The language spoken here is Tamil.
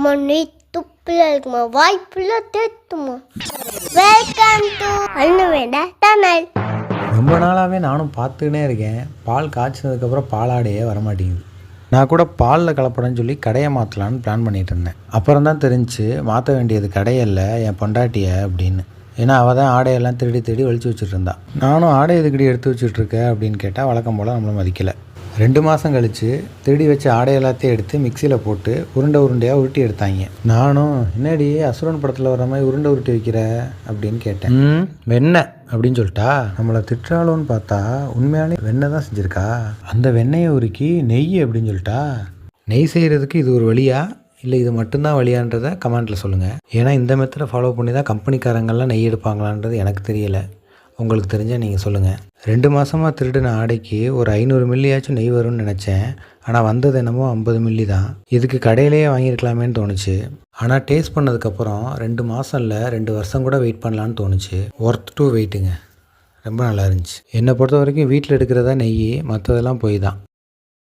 மண்ணி துப்பில் இருக்குமா வாய்ப்புல தேத்துமா. வெல்கம் டு அண்ணவேண்ட தமிழ். ரொம்ப நாளாகவே நானும் பார்த்துக்கினே இருக்கேன். பால் காய்ச்சினதுக்கப்புறம் பாலாடையே வரமாட்டேங்குது. நான் கூட பாலில் கலப்படன்னு சொல்லி கடையை மாற்றலான்னு பிளான் பண்ணிகிட்டு இருந்தேன். அப்புறம் தான் தெரிஞ்சு மாற்ற வேண்டியது கடையல்ல என் பொண்டாட்டியை அப்படின்னு. ஏன்னா அவள் தான் ஆடையெல்லாம் திருடி திருடி ஒழிச்சு வச்சுட்டு இருந்தா. நானும் ஆடை எதுக்கடி எடுத்து வச்சுட்ருக்க அப்படின்னு கேட்டால் வழக்கம் போல் நம்மளை மதிக்கலை. 2 மாதம் கழித்து திருடி வச்ச ஆடை எல்லாத்தையும் எடுத்து மிக்சியில் போட்டு உருண்டையாக உருட்டி எடுத்தாங்க. நானும் என்னடி அசுரன் படத்தில் வர மாதிரி உருண்டை உருட்டி வைக்கிற அப்படின்னு கேட்டேன். வெண்ணெய் அப்படின்னு சொல்லிட்டா. நம்மளை திட்டாளோன்னு பார்த்தா உண்மையாலே வெண்ணெய் தான் செஞ்சுருக்கா. அந்த வெண்ணெயை உருக்கி நெய் அப்படின்னு சொல்லிட்டா. நெய் செய்கிறதுக்கு இது ஒரு வழியா இல்லை இது மட்டும்தான் வழியான்றதை கமெண்ட்டில் சொல்லுங்கள். ஏன்னா இந்த மெத்தடை ஃபாலோ பண்ணி தான் கம்பெனிக்காரங்கள்லாம் நெய் எடுப்பாங்களான்றது எனக்கு தெரியலை. உங்களுக்கு தெரிஞ்சால் நீங்கள் சொல்லுங்கள். 2 மாதமாக திருடின ஆடைக்கு ஒரு 500 மில்லியாச்சும் நெய் வரும்னு நினச்சேன். ஆனால் வந்தது என்னமோ 50 மில்லி தான். இதுக்கு கடையிலேயே வாங்கியிருக்கலாமேன்னு தோணுச்சு. ஆனால் டேஸ்ட் பண்ணதுக்கப்புறம் 2 மாதம் இல்லை 2 வருஷம் கூட வெயிட் பண்ணலான்னு தோணுச்சு. ஒர்த் டு வெயிட்டுங்க. ரொம்ப நல்லா இருந்துச்சு. என்னை பொறுத்த வரைக்கும் வீட்டில் எடுக்கிறதா நெய், மற்றதெல்லாம் போய் தான்.